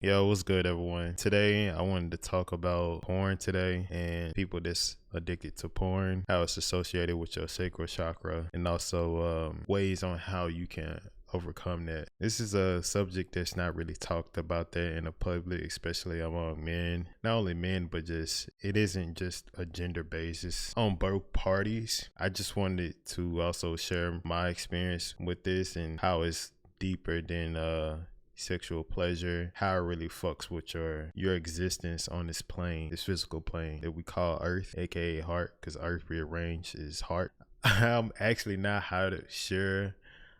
Yo, what's good, everyone? Today, I wanted to talk about porn today and people that's addicted to porn, how it's associated with your sacral chakra, and also ways on how you can overcome that. This is a subject that's not really talked about that in the public, especially among men. Not only men, but it isn't just a gender base. It's on both parties. I just wanted to also share my experience with this and how it's deeper than sexual pleasure, how it really fucks with your existence on this plane, this physical plane that we call Earth, aka heart, because Earth rearranged is heart. I'm actually not sure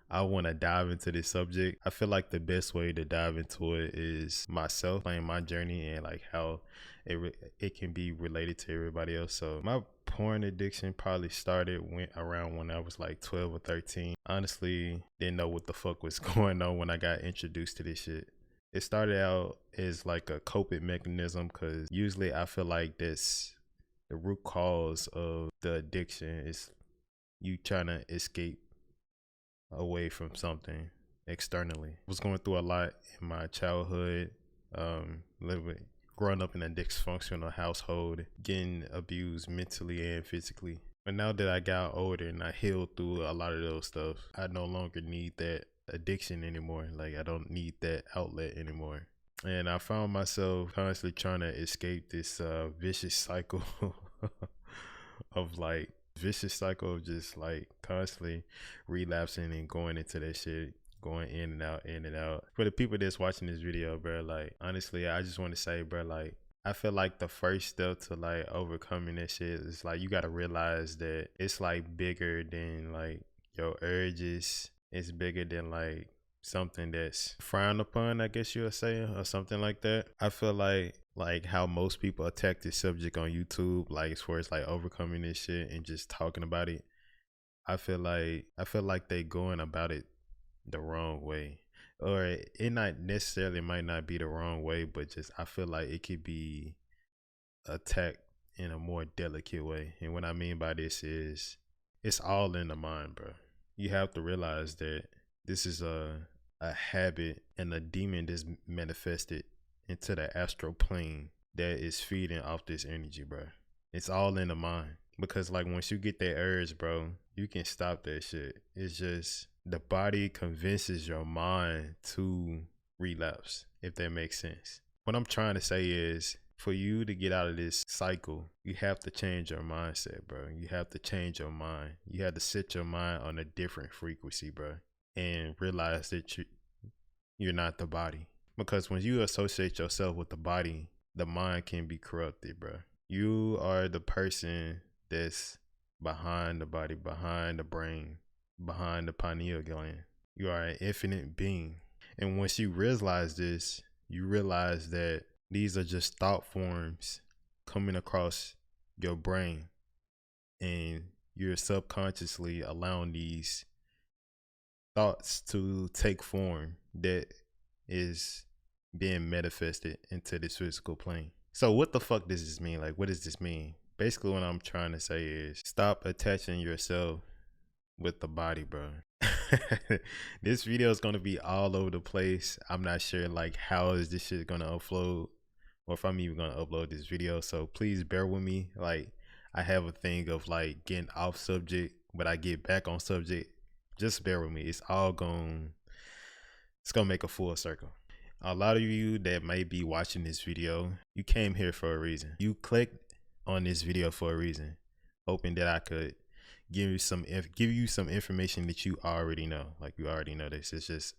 I want to dive into this subject. I feel like the best way to dive into it is myself, playing my journey and like how it can be related to everybody else. So my porn addiction probably went around when I was like 12 or 13. Honestly, didn't know what the fuck was going on when I got introduced to this shit. It started out as like a coping mechanism because usually I feel like that's the root cause of the addiction is you trying to escape away from something externally. I was going through a lot in my childhood, growing up in a dysfunctional household, getting abused mentally and physically. But now that I got older and I healed through a lot of those stuff, I no longer need that addiction anymore. Like I don't need that outlet anymore. And I found myself constantly trying to escape this vicious cycle of like just like constantly relapsing and going into that shit, going in and out. For the people that's watching this video, bro, like honestly, I just want to say, bro, like I feel like the first step to like overcoming that shit is like you gotta realize that it's like bigger than like your urges. It's bigger than like something that's frowned upon, I guess you would say, or something like that. I feel like how most people attack this subject on YouTube, like as far as like overcoming this shit and just talking about it. I feel like they going about it the wrong way. Or it not necessarily might not be the wrong way, but just I feel like it could be attacked in a more delicate way. And what I mean by this is it's all in the mind, bro. You have to realize that this is a habit and a demon that's manifested into the astral plane that is feeding off this energy, bro. It's all in the mind. Because like once you get that urge, bro, you can stop that shit. It's just the body convinces your mind to relapse, if that makes sense. What I'm trying to say is for you to get out of this cycle, you have to change your mindset, bro. You have to change your mind. You have to set your mind on a different frequency, bro, and realize that you're not the body. Because when you associate yourself with the body, the mind can be corrupted, bro. You are the person that's behind the body, behind the brain, behind the pineal gland. You are an infinite being. And once you realize this, you realize that these are just thought forms coming across your brain, and you're subconsciously allowing these thoughts to take form that is being manifested into this physical plane. So what the fuck does this mean? Like, what does this mean? Basically, what I'm trying to say is stop attaching yourself with the body, bro. This video is gonna be all over the place. I'm not sure like how is this shit gonna upload, or if I'm even gonna upload this video. So please bear with me. Like I have a thing of like getting off subject, but I get back on subject. Just bear with me. It's gonna make a full circle. A lot of you that may be watching this video, you came here for a reason. You clicked on this video for a reason, hoping that I could give you some information that you already know. Like you already know this.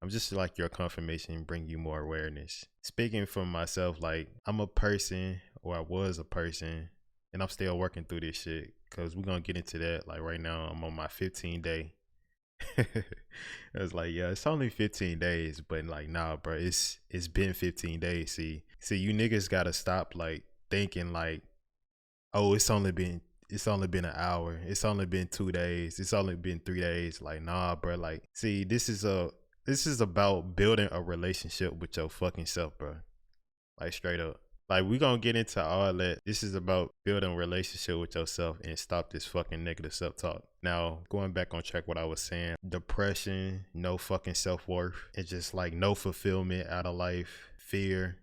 I'm just like your confirmation, bring you more awareness. Speaking for myself, like I'm a person, or I was a person, and I'm still working through this shit, because we're gonna get into that. Like right now I'm on my 15-day. I was like, yeah, it's only 15 days, but like, nah, bro, it's been 15 days. See, you niggas gotta stop like thinking like, oh, it's only been an hour, it's only been 2 days, it's only been 3 days. Like, nah, bro. Like, see, this is about building a relationship with your fucking self, bro. Like straight up. Like we gonna get into all that. This is about building a relationship with yourself and stop this fucking negative self-talk. Now, going back on track what I was saying, depression, no fucking self-worth, it's just like no fulfillment out of life, fear.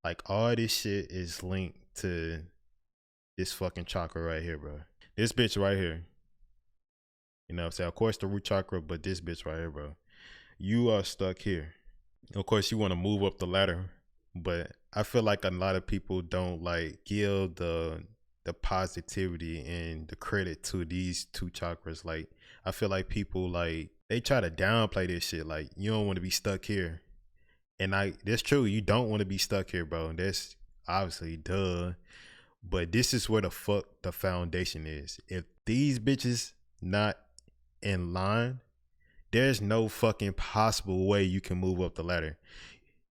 Like all this shit is linked to this fucking chakra right here, bro. This bitch right here. You know what I'm saying? Of course the root chakra, but this bitch right here, bro. You are stuck here. Of course you want to move up the ladder, but I feel like a lot of people don't like give the positivity and the credit to these two chakras. Like I feel like people like they try to downplay this shit. Like you don't want to be stuck here. And that's true, you don't want to be stuck here, bro. That's obviously duh. But this is where the fuck the foundation is. If these bitches not in line, there's no fucking possible way you can move up the ladder.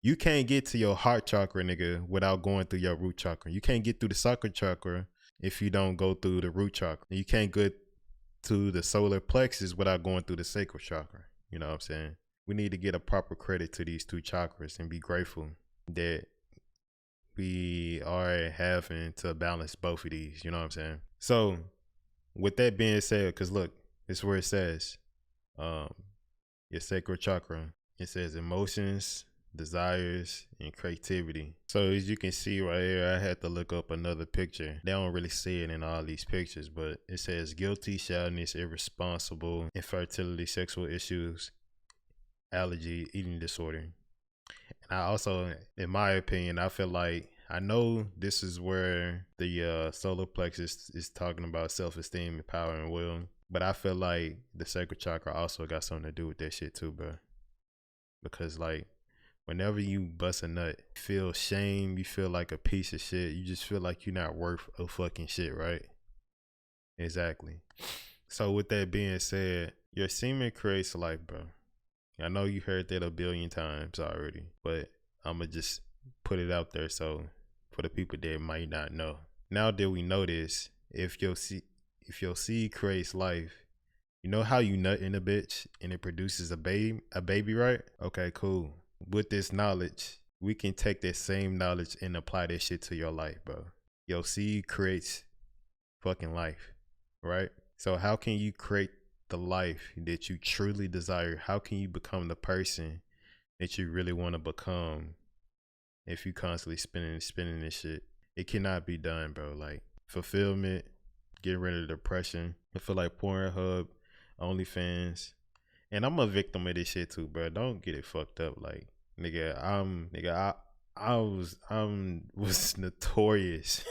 You can't get to your heart chakra, nigga, without going through your root chakra. You can't get through the sacral chakra if you don't go through the root chakra. You can't get to the solar plexus without going through the sacral chakra. You know what I'm saying? We need to get a proper credit to these two chakras and be grateful that we are having to balance both of these. You know what I'm saying? So with that being said, because look, this is where it says your sacral chakra. It says emotions, desires, and creativity. So as you can see right here, I had to look up another picture. They don't really see it in all these pictures, but it says guilty, shyness, irresponsible, infertility, sexual issues, allergy, eating disorder. And I also, in my opinion, I feel like I know this is where the solar plexus is talking about self-esteem and power and will, but I feel like the sacral chakra also got something to do with that shit too, bro. Because like whenever you bust a nut, you feel shame, you feel like a piece of shit, you just feel like you're not worth a fucking shit, right? Exactly. So with that being said, your semen creates life, bro. I know you heard that a billion times already, but I'ma just put it out there so for the people that might not know. Now that we know this, if your seed creates life, you know how you nut in a bitch and it produces a baby, right? Okay, cool. With this knowledge, we can take that same knowledge and apply that shit to your life, bro. Your seed creates fucking life, right? So how can you create the life that you truly desire? How can you become the person that you really want to become if you constantly spinning this shit? It cannot be done, bro. Like fulfillment, getting rid of depression. I feel like Pornhub, OnlyFans, and I'm a victim of this shit too, bro. Don't get it fucked up. Like I was notorious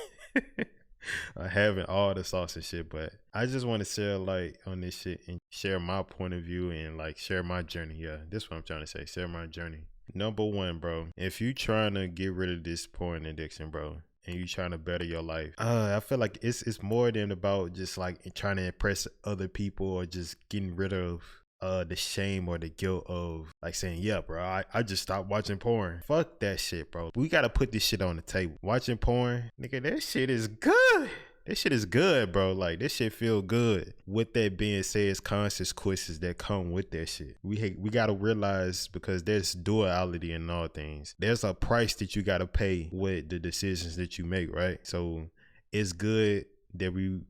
having all the sauce and shit, but I just want to share light on this shit and share my point of view and like share my journey. Yeah, this is what I'm trying to say. Share my journey. Number one, bro, if you trying to get rid of this porn addiction, bro, and you trying to better your life, I feel like it's more than about just like trying to impress other people or just getting rid of the shame or the guilt of like saying, yeah, bro, I just stopped watching porn. Fuck that shit, bro. We gotta put this shit on the table. Watching porn, nigga, that shit is good. This shit is good, bro. Like, this shit feel good. With that being said, it's consequences that come with that shit. We gotta realize, because there's duality in all things. There's a price that you gotta pay with the decisions that you make, right? So it's good that we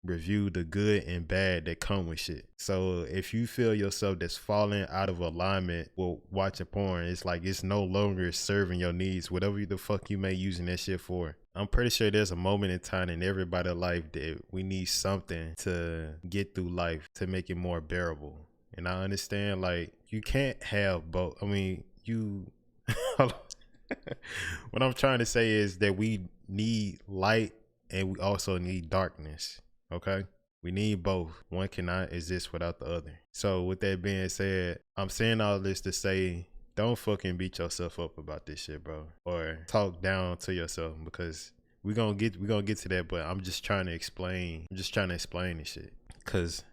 review the good and bad that come with shit. So if you feel yourself that's falling out of alignment with watching porn, it's like it's no longer serving your needs, whatever the fuck you may using that shit for. I'm pretty sure there's a moment in time in everybody's life that we need something to get through life to make it more bearable. And I understand, like, you can't have both. I mean, what I'm trying to say is that we need light and we also need darkness. Okay, we need both. One cannot exist without the other. So with that being said, I'm saying all this to say, don't fucking beat yourself up about this shit, bro, or talk down to yourself, because we gonna get to that. But I'm just trying to explain. I'm just trying to explain this shit, cause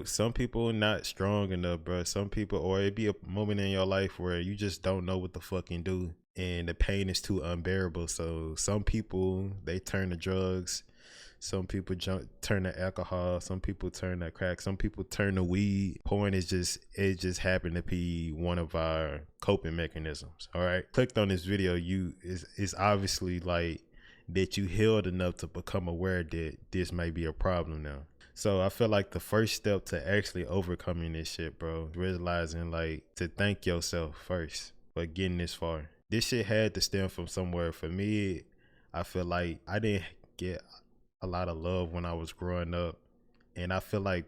some people are not strong enough, bro. Some people, or it be a moment in your life where you just don't know what to fucking do, and the pain is too unbearable. So some people, they turn to drugs. Some people turn to alcohol. Some people turn to crack. Some people turn to weed. Porn is it just happened to be one of our coping mechanisms. All right. Clicked on this video. It's obviously like that you healed enough to become aware that this may be a problem now. So I feel like the first step to actually overcoming this shit, bro, realizing like to thank yourself first for getting this far. this shit had to stem from somewhere. For me, I feel like I didn't get a lot of love when I was growing up, and I feel like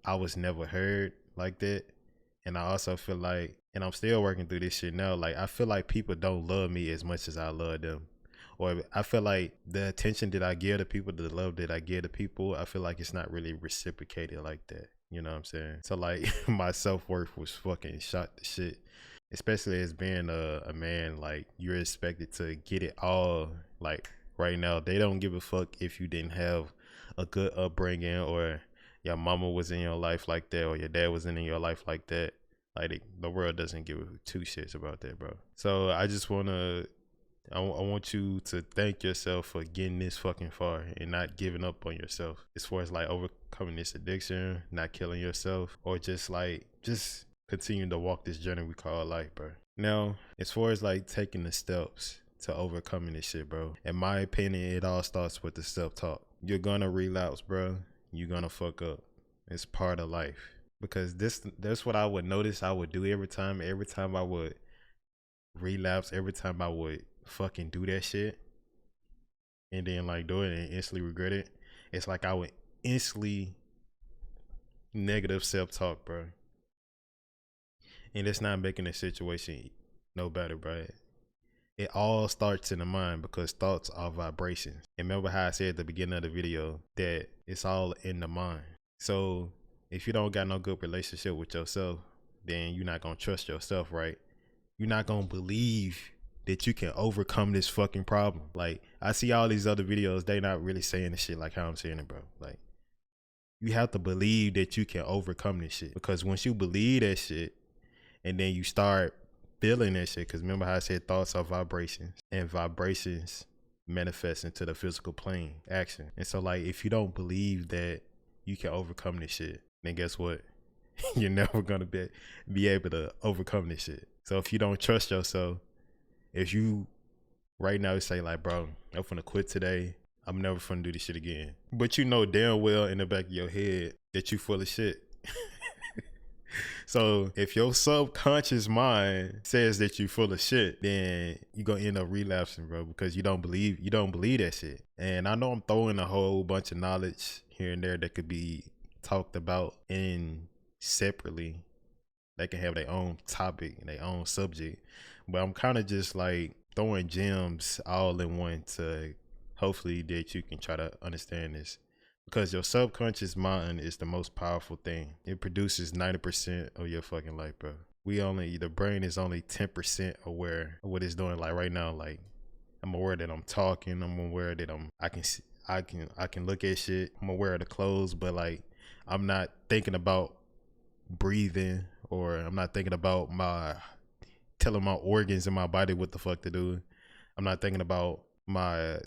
I was never heard like that. And I also feel like, and I'm still working through this shit now, like I feel like people don't love me as much as I love them. Or I feel like the attention that I give to people, the love that I give to people, I feel like it's not really reciprocated like that. You know what I'm saying? So like my self-worth was fucking shot to shit. Especially as being a man, like you're expected to get it all. Like right now, they don't give a fuck if you didn't have a good upbringing, or your mama was in your life like that, or your dad was in your life like that. Like the world doesn't give two shits about that, bro. So I just wanna, I want you to thank yourself for getting this fucking far and not giving up on yourself. As far as like overcoming this addiction, not killing yourself, or just continuing to walk this journey we call life, bro. Now, as far as like taking the steps to overcoming this shit, bro, in my opinion, it all starts with the self-talk. You're gonna relapse, bro. You're gonna fuck up. It's part of life. Because that's what I would notice I would do every time I would relapse, every time I would fucking do that shit and then like do it and instantly regret it. It's like I would instantly negative self-talk, bro. And it's not making the situation no better, bro. It all starts in the mind, because thoughts are vibrations. And remember how I said at the beginning of the video that it's all in the mind. So if you don't got no good relationship with yourself, then you're not gonna trust yourself, right? You're not gonna believe that you can overcome this fucking problem. Like I see all these other videos, they not really saying the shit like how I'm saying it, bro. Like you have to believe that you can overcome this shit, because once you believe that shit and then you start feeling that shit, because remember how I said thoughts are vibrations, and vibrations manifest into the physical plane action. And so like if you don't believe that you can overcome this shit, then guess what? You're never gonna be able to overcome this shit. So if you don't trust yourself, if you right now say like, bro, I'm finna quit today, I'm never finna do this shit again, but you know damn well in the back of your head that you full of shit. So if your subconscious mind says that you full of shit, then you gonna end up relapsing, bro, because you don't believe that shit. And I know I'm throwing a whole bunch of knowledge here and there that could be talked about in separately. They can have their own topic and their own subject, but I'm kind of just like throwing gems all in one to hopefully that you can try to understand this. Because your subconscious mind is the most powerful thing. It produces 90% of your fucking life, bro. The brain is only 10% aware of what it's doing. Like right now, like I'm aware that I'm talking. I'm aware that I can look at shit. I'm aware of the clothes, but like I'm not thinking about breathing, or I'm not thinking about telling my organs in my body what the fuck to do. I'm not thinking about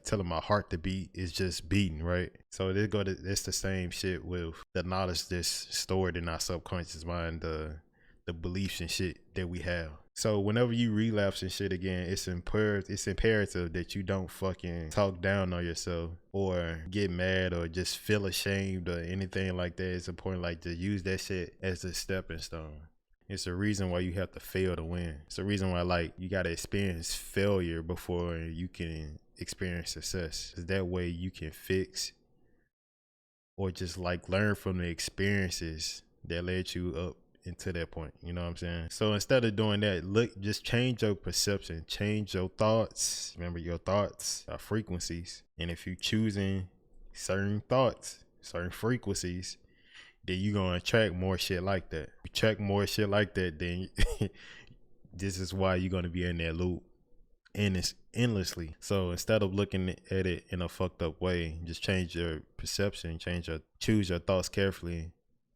telling my heart to beat. Is just beating, right? So it's the same shit with the knowledge that's stored in our subconscious mind, the beliefs and shit that we have. So whenever you relapse and shit again, it's imperative that you don't fucking talk down on yourself or get mad or just feel ashamed or anything like that. It's important like to use that shit as a stepping stone. It's a reason why you have to fail to win. It's a reason why like you gotta experience failure before you can experience success. That way you can fix or just like learn from the experiences that led you up into that point. You know what I'm saying? So instead of doing that, just change your perception, change your thoughts. Remember, your thoughts are frequencies. And if you're choosing certain thoughts, certain frequencies, then you're gonna attract more shit like that. You attract more shit like that, then this is why you're gonna be in that loop and it's endlessly. So instead of looking at it in a fucked up way, just change your perception, choose your thoughts carefully,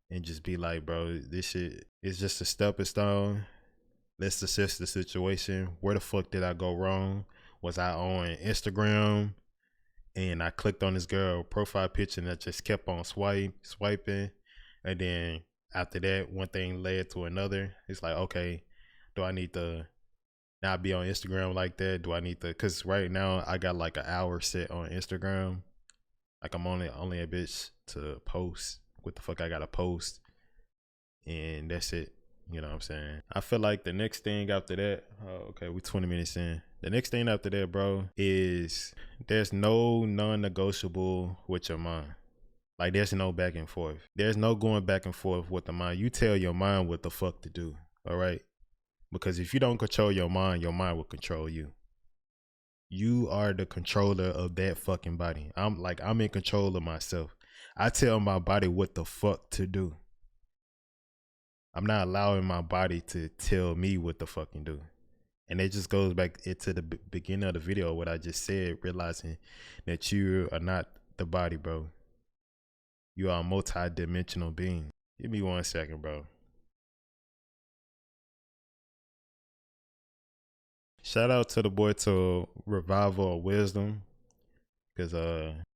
and just be like, bro, this shit is just a stepping stone. Let's assess the situation. Where the fuck did I go wrong? Was I on Instagram and I clicked on this girl profile picture and I just kept on swiping, and then after that one thing led to another? It's like, okay, do I need to not be on Instagram like that? Do I need to, because right now I got like an hour set on Instagram. Like I'm only a bitch to post what the fuck I gotta post, and that's it. You know what I'm saying? I feel like the next thing after that, okay, we 20 minutes in. The next thing after that, bro, is there's no non-negotiable with your mind. Like, there's no back and forth. There's no going back and forth with the mind. You tell your mind what the fuck to do, all right? Because if you don't control your mind will control you. You are the controller of that fucking body. I'm in control of myself. I tell my body what the fuck to do. I'm not allowing my body to tell me what the fucking do. And it just goes back into the beginning of the video, what I just said, realizing that you are not the body, bro. You are a multi-dimensional being. Give me 1 second, bro. Shout out to the boy to Revival of Wisdom. Cause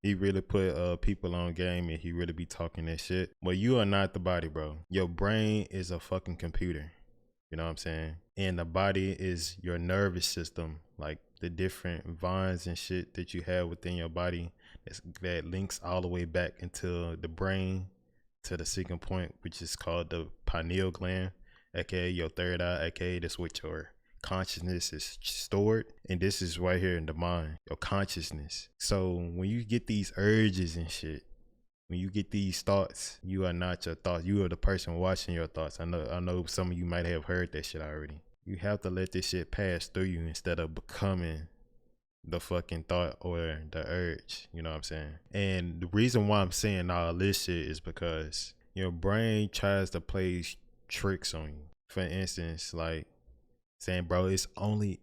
he really put people on game and he really be talking that shit. But you are not the body, bro. Your brain is a fucking computer. You know what I'm saying? And the body is your nervous system, like the different vines and shit that you have within your body that links all the way back into the brain to the second point, which is called the pineal gland, aka your third eye, aka that's what your consciousness is stored. And this is right here in the mind, your consciousness. So when you get these urges and shit, when you get these thoughts, you are not your thoughts. You are the person watching your thoughts. I know some of you might have heard that shit already. You have to let this shit pass through you instead of becoming the fucking thought or the urge. You know what I'm saying? And the reason why I'm saying all this shit is because your brain tries to play tricks on you. For instance, like saying, bro, it's only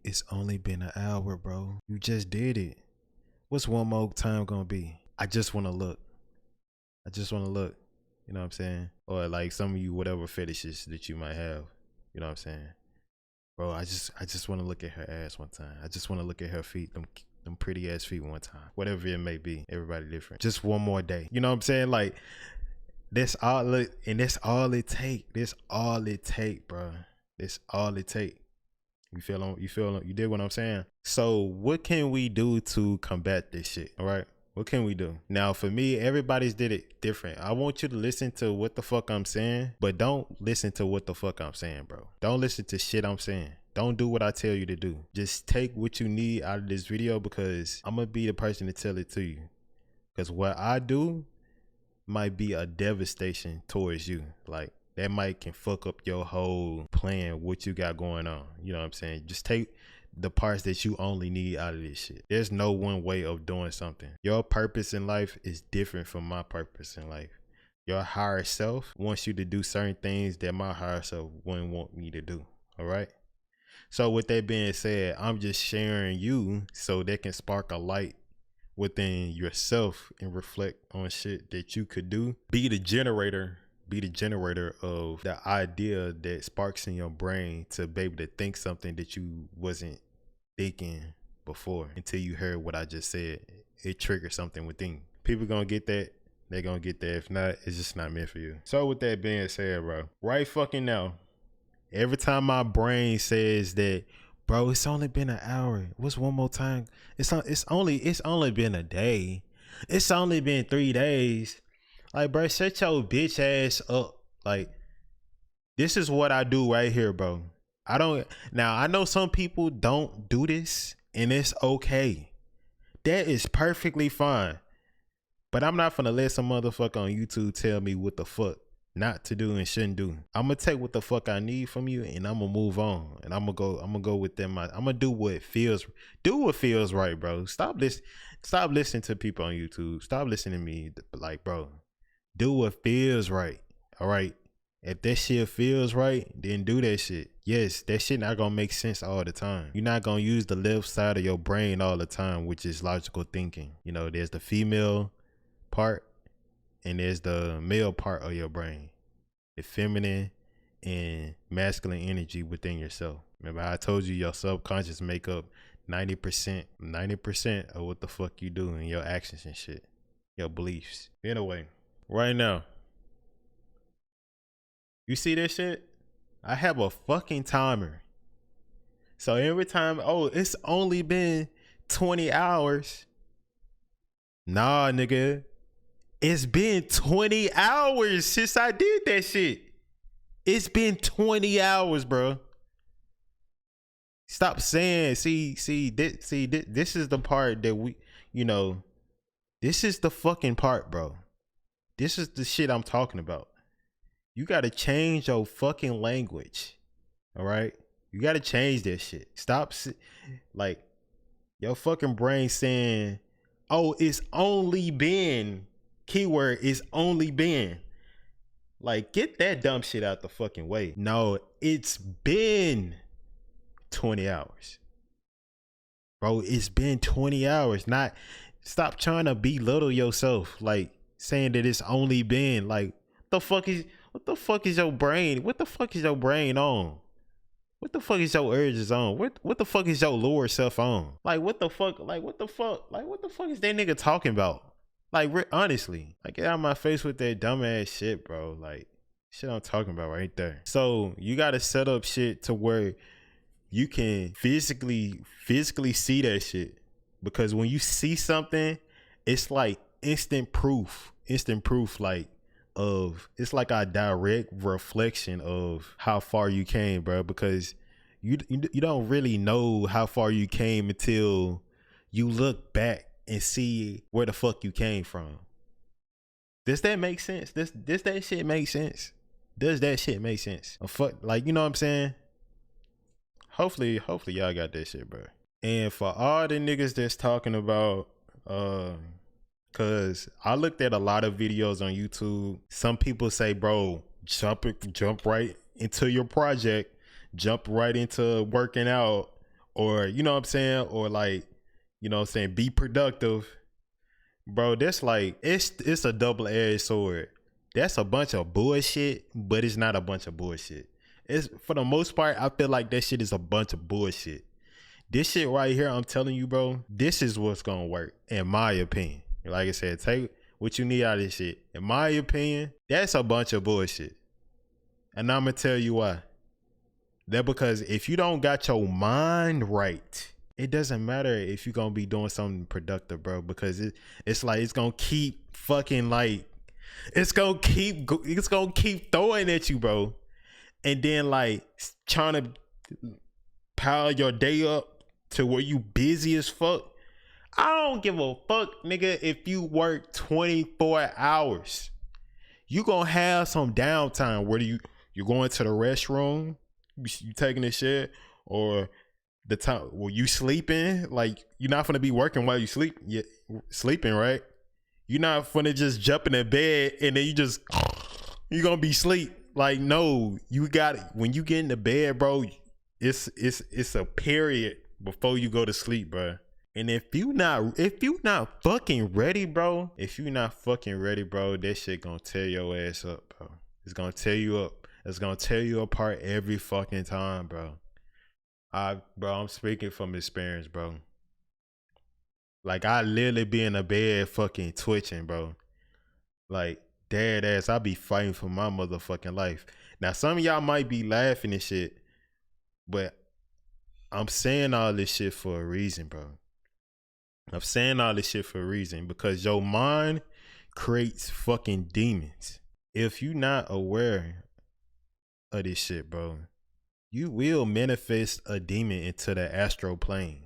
been an hour, bro. You just did it. What's one more time gonna be? I just want to look. You know what I'm saying? Or like some of you, whatever fetishes that you might have. You know what I'm saying? Bro, I just want to look at her ass one time. I just want to look at her feet, them pretty ass feet one time. Whatever it may be. Everybody different. Just one more day. You know what I'm saying? Like, that's all it take. That's all it take, bro. That's all it take. You did what I'm saying? So what can we do to combat this shit? All right. What can we do? Now, for me, everybody's did it different. I want you to listen to what the fuck I'm saying, but don't listen to what the fuck I'm saying, bro. Don't listen to shit I'm saying. Don't do what I tell you to do. Just take what you need out of this video, because I'm going to be the person to tell it to you. Because what I do might be a devastation towards you. Like, that might can fuck up your whole plan, what you got going on. You know what I'm saying? Just take the parts that you only need out of this shit. There's no one way of doing something. Your purpose in life is different from my purpose in life. Your higher self wants you to do certain things that my higher self wouldn't want me to do. All right? So with that being said, I'm just sharing you so that can spark a light within yourself and reflect on shit that you could do. Be the generator of the idea that sparks in your brain to be able to think something that you wasn't thinking before until you heard what I just said. It triggers something within you. People gonna get that. They're gonna get that. If not, it's just not meant for you. So with that being said, bro, right fucking now, every time my brain says that, bro, it's only been an hour. What's one more time? It's only been a day. It's only been 3 days. Like, bro, shut your bitch ass up. Like, this is what I do right here, bro. I know some people don't do this, and it's okay. That is perfectly fine. But I'm not finna let some motherfucker on YouTube tell me what the fuck not to do and shouldn't do. I'm gonna take what the fuck I need from you, and I'm gonna move on. And I'm gonna go with them. I'm gonna do what feels right, bro. Stop listening to people on YouTube. Stop listening to me. Like, bro, do what feels right. All right. If that shit feels right, then do that shit. Yes, that shit not gonna make sense all the time. You're not gonna use the left side of your brain all the time, which is logical thinking. You know, there's the female part and there's the male part of your brain. The feminine and masculine energy within yourself. Remember, I told you your subconscious make up 90% of what the fuck you do and your actions and shit. Your beliefs. Anyway, right now, you see this shit? I have a fucking timer. So every time, oh, it's only been 20 hours. Nah, nigga. It's been 20 hours since I did that shit. It's been 20 hours, bro. Stop saying. This is the part that we, you know, this is the fucking part, bro. This is the shit I'm talking about. You gotta change your fucking language. All right? You gotta change that shit. Like, your fucking brain saying, oh, it's only been, keyword, it's only been. Like, get that dumb shit out the fucking way. No, it's been 20 hours. Bro, it's been 20 hours. Not, stop trying to belittle yourself. Like, saying that it's only been, like, what the fuck is your brain? What the fuck is your brain on? What the fuck is your urges on? What the fuck is your lower self on? Like, what the fuck? Like, what the fuck? Like, what the fuck is that nigga talking about? Like, honestly, like, get out of my face with that dumbass shit, bro. Like, shit I'm talking about right there. So you gotta set up shit to where you can physically see that shit, because when you see something, it's like instant proof, like, of, it's like a direct reflection of how far you came, bro, because you don't really know how far you came until you look back and see where the fuck you came from. Does that make sense? Does that shit make sense? Does that shit make sense? Fuck, like, you know what I'm saying? Hopefully y'all got that shit, bro. And for all the niggas that's talking about, cause I looked at a lot of videos on YouTube. Some people say, bro, jump right into your project, jump right into working out, or, you know what I'm saying? Or, like, you know what I'm saying, be productive. Bro, that's like, it's a double-edged sword. That's a bunch of bullshit, but it's not a bunch of bullshit. It's, for the most part, I feel like that shit is a bunch of bullshit. This shit right here, I'm telling you, bro, this is what's gonna work, in my opinion. Like I said, take what you need out of this shit. In my opinion, that's a bunch of bullshit. And I'm gonna tell you why. That because if you don't got your mind right, it doesn't matter if you're gonna be doing something productive, bro, because it's like, it's gonna keep fucking, like, it's gonna keep throwing at you, bro. And then, like, trying to pile your day up to where you busy as fuck. I don't give a fuck, nigga, if you work 24 hours. You gonna have some downtime. Whether you going to the restroom, you taking a shit, or the time where you sleeping. Like, you're not gonna be working while you sleeping, right? You're not gonna just jump in the bed and then you gonna be sleep. Like, no, you got it. When you get in the bed, bro, it's a period before you go to sleep, bro. And if you not fucking ready, bro, that shit gonna tear your ass up, bro. It's gonna tear you up. It's gonna tear you apart every fucking time, bro. I'm speaking from experience, bro. Like, I literally be in the bed fucking twitching, bro. Like, dead ass, I be fighting for my motherfucking life. Now, some of y'all might be laughing and shit, but I'm saying all this shit for a reason, bro. I'm saying all this shit for a reason, because your mind creates fucking demons. If you not aware of this shit, bro, you will manifest a demon into the astral plane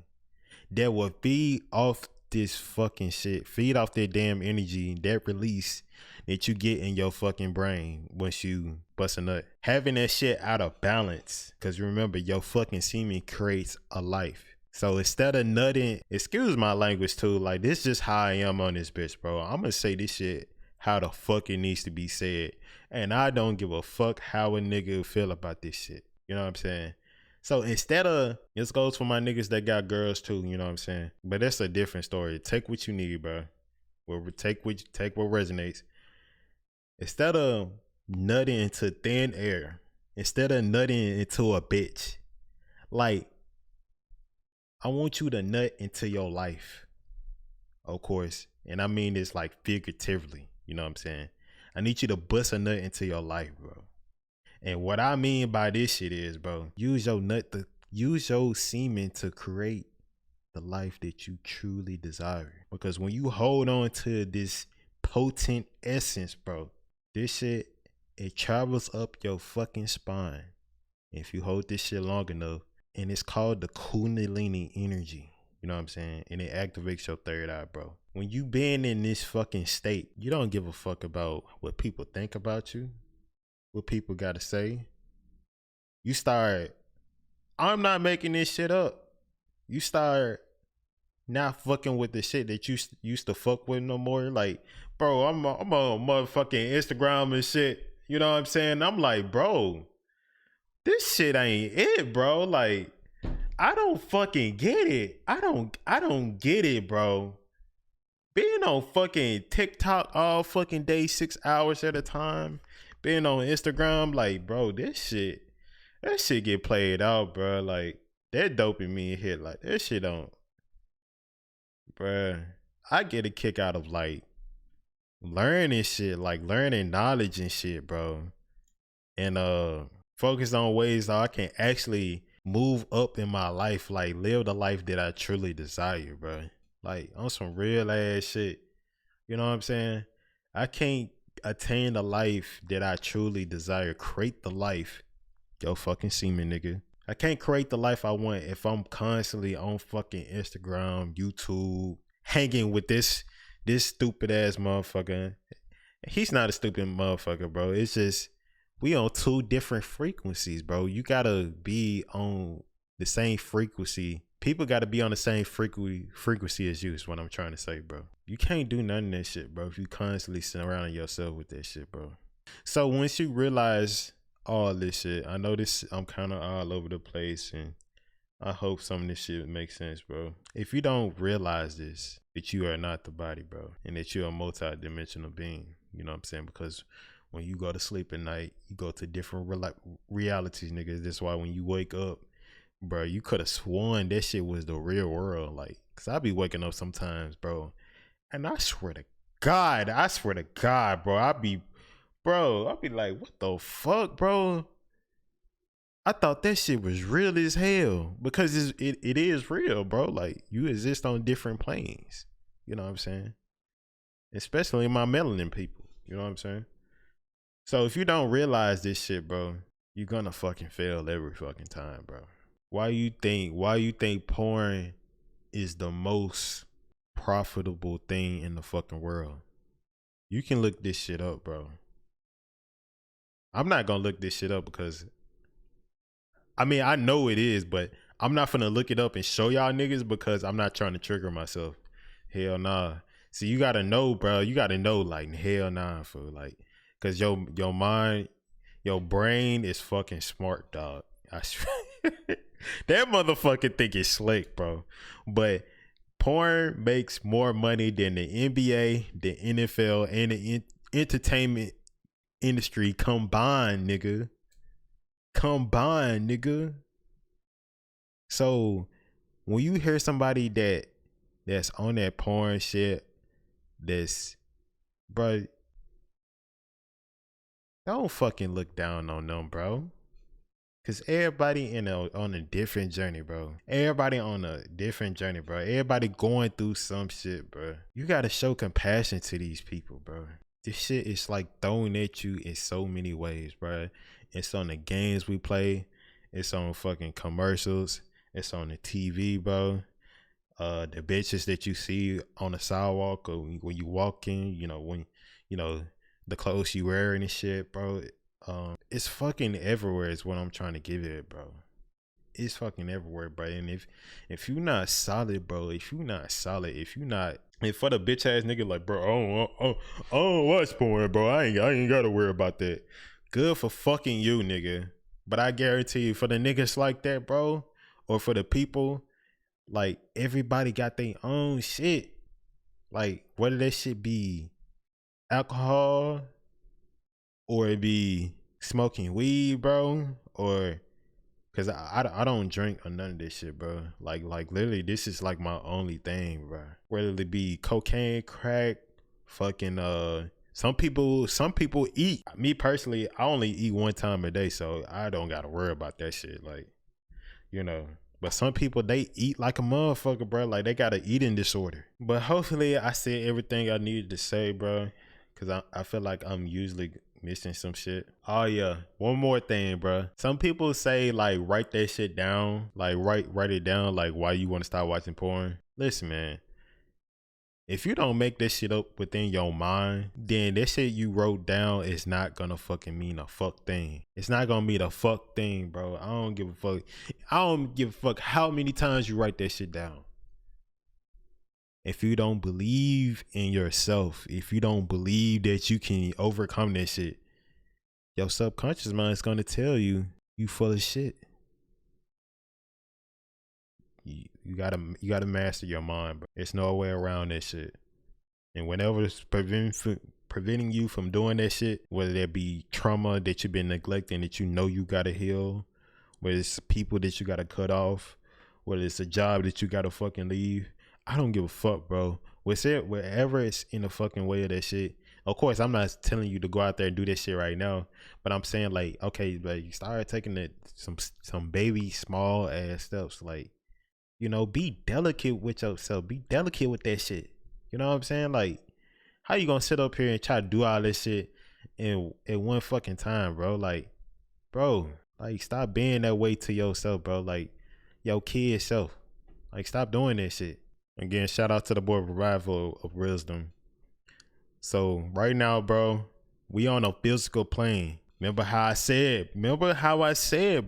that will feed off this fucking shit, feed off that damn energy, that release that you get in your fucking brain once you bust a nut. Having that shit out of balance, because remember, your fucking semen creates a life. So instead of nutting, excuse my language too, like, this is just how I am on this bitch, bro. I'm gonna say this shit how the fuck it needs to be said, and I don't give a fuck how a nigga feel about this shit. You know what I'm saying? So instead of, this goes for my niggas that got girls too, you know what I'm saying? But that's a different story. Take what you need, bro. Take what resonates. Instead of nutting into thin air, instead of nutting into a bitch, like, I want you to nut into your life, of course. And I mean this, like, figuratively, you know what I'm saying? I need you to bust a nut into your life, bro. And what I mean by this shit is, bro, use your semen to create the life that you truly desire. Because when you hold on to this potent essence, bro, this shit It travels up your fucking spine if you hold this shit long enough, and it's called the Kundalini energy. You know what I'm saying? And it activates your third eye, bro. When you been in this fucking state, you don't give a fuck about what people think about you, what people gotta say. You start, I'm not making this shit up. You start not fucking with the shit that you used to fuck with no more. Like, bro, I'm on motherfucking Instagram and shit. You know what I'm saying? I'm like, bro, this shit ain't it, bro. Like, I don't fucking get it. I don't get it, bro. Being on fucking TikTok all fucking day, 6 hours at a time. Being on Instagram, like, bro, that shit get played out, bro. Like, that dopamine hit, like, that shit don't, bro. I get a kick out of like learning shit, like learning knowledge and shit, bro. And focus on ways that I can actually move up in my life, like live the life that I truly desire, bro. Like on some real ass shit. You know what I'm saying? I can't attain the life that I truly desire. Create the life. Yo, fucking semen, nigga. I can't create the life I want if I'm constantly on fucking Instagram, YouTube, hanging with this stupid ass motherfucker. He's not a stupid motherfucker, bro. It's just we on two different frequencies, bro. You gotta be on the same frequency. People gotta be on the same frequency as you is what I'm trying to say, bro. You can't do none of that shit, bro, if you constantly surrounding yourself with that shit, bro. So once you realize all this shit, I know this, I'm kind of all over the place, and I hope some of this shit makes sense, bro. If you don't realize this, that you are not the body, bro, and that you're a multi-dimensional being, you know what I'm saying? Because when you go to sleep at night, you go to different realities, niggas. That's why when you wake up, bro, you could have sworn that shit was the real world. Like, cause I be waking up sometimes, bro, and I swear to God, bro, I be like, what the fuck, bro? I thought that shit was real as hell, because it is real, bro. Like, you exist on different planes. You know what I'm saying? Especially my melanin people. You know what I'm saying? So if you don't realize this shit, bro, you're gonna fucking fail every fucking time, bro. Why you think porn is the most profitable thing in the fucking world? You can look this shit up, bro. I'm not gonna look this shit up because, I mean, I know it is, but I'm not gonna look it up and show y'all niggas because I'm not trying to trigger myself. Hell nah. See, you gotta know, bro. You gotta know, like, hell nah, for like, cause your mind, your brain is fucking smart, dog. I swear. That motherfucker think it's slick, bro. But porn makes more money than the NBA, the NFL, and the entertainment industry combined, nigga. So when you hear somebody that's on that porn shit, that's, bro, don't fucking look down on them, bro. Cause everybody on a different journey, bro. Everybody going through some shit, bro. You gotta show compassion to these people, bro. This shit is like thrown at you in so many ways, bro. It's on the games we play. It's on fucking commercials. It's on the TV, bro. The bitches that you see on the sidewalk or when you walk in, the clothes you wearing and shit, bro. It's fucking everywhere is what I'm trying to give it, bro. It's fucking everywhere, bro. And if you not solid, bro, and for the bitch ass nigga like, bro, I don't watch porn, bro. I ain't gotta worry about that. Good for fucking you, nigga. But I guarantee you, for the niggas like that, bro, or for the people, like, everybody got their own shit. Like, whether that shit be alcohol or it be smoking weed, bro, or because I don't drink or none of this shit, bro. Like literally, this is like my only thing, bro. Whether it be cocaine, crack, fucking some people eat. Me personally, I only eat one time a day, so I don't gotta worry about that shit. Like, but some people, they eat like a motherfucker, bro. Like, they got an eating disorder. But hopefully I said everything I needed to say, bro, because I feel like I'm usually missing some shit. Oh yeah, one more thing, bro. Some people say like write that shit down, like write it down, like why you want to start watching porn. Listen, man. If you don't make this shit up within your mind, then that shit you wrote down is not gonna fucking mean a fuck thing. It's not gonna mean a fuck thing, bro. I don't give a fuck. I don't give a fuck how many times you write that shit down. If you don't believe in yourself, if you don't believe that you can overcome that shit, your subconscious mind is gonna tell you you full of shit. You gotta master your mind, bro. There's no way around that shit. And whenever it's preventing you from doing that shit, whether that be trauma that you've been neglecting that you know you gotta heal, whether it's people that you gotta cut off, whether it's a job that you gotta fucking leave, I don't give a fuck, bro. Wherever it's in the fucking way of that shit. Of course, I'm not telling you to go out there and do this shit right now, but I'm saying like, okay, like you start taking some baby small ass steps, like, you know, be delicate with yourself. Be delicate with that shit. You know what I'm saying? Like, how you gonna sit up here and try to do all this shit in at one fucking time, bro? Like, bro, like stop being that way to yourself, bro. Like, your kid self. Like, stop doing that shit. Again, shout out to the boy Revival of Wisdom. So right now, bro, we on a physical plane. Remember how I said,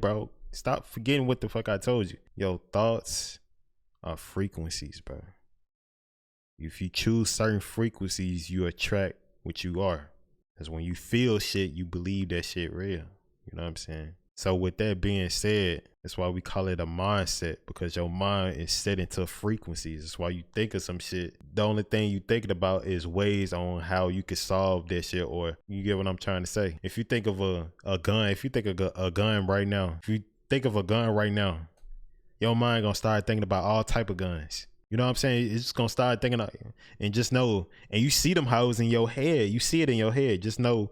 bro. Stop forgetting what the fuck I told you. Your thoughts are frequencies, bro. If you choose certain frequencies, you attract what you are. Because when you feel shit, you believe that shit real. You know what I'm saying? So with that being said, that's why we call it a mindset, because your mind is set into frequencies. That's why you think of some shit. The only thing you thinking about is ways on how you could solve that shit, or you get what I'm trying to say. If you think of a gun, if you think of a gun right now, if you think of a gun right now, your mind gonna start thinking about all type of guns. You know what I'm saying? It's just gonna start thinking and just know, and you see them hoes in your head. You see it in your head. Just know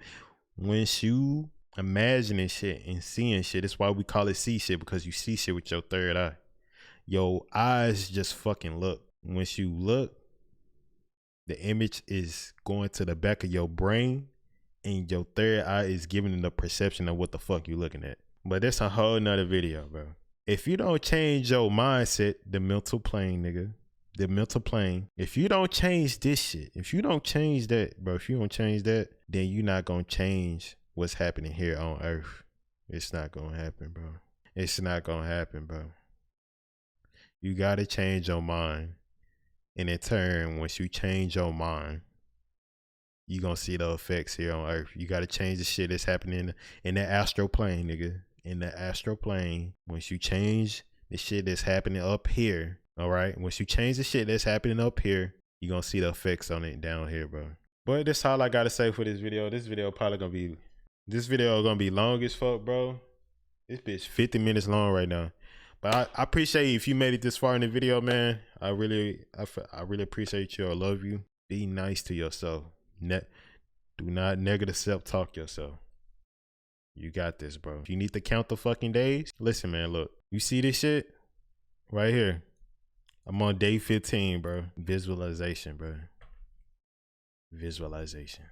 once you imagining shit and seeing shit, that's why we call it see shit, because you see shit with your third eye. Your eyes just fucking look. Once you look, the image is going to the back of your brain, and your third eye is giving it the perception of what the fuck you looking at. But that's a whole nother video, bro. If you don't change your mindset, the mental plane, nigga, the mental plane, if you don't change this shit, if you don't change that, bro, if you don't change that, then you're not gonna change what's happening here on earth. It's not gonna happen, bro. It's not gonna happen, bro. You gotta change your mind. And in turn, once you change your mind, you gonna see the effects here on earth. You gotta change the shit that's happening in the astral plane, nigga. In the astral plane, once you change the shit that's happening up here, all right? Once you change the shit that's happening up here, you gonna see the effects on it down here, bro. But that's all I gotta say for this video. This video gonna be long as fuck, bro. This bitch 50 minutes long right now. But I appreciate you if you made it this far in the video, man. I really appreciate you. I love you. Be nice to yourself. Do not negative self-talk yourself. You got this, bro. If you need to count the fucking days, listen, man, look. You see this shit? Right here. I'm on day 15, bro. Visualization, bro. Visualization.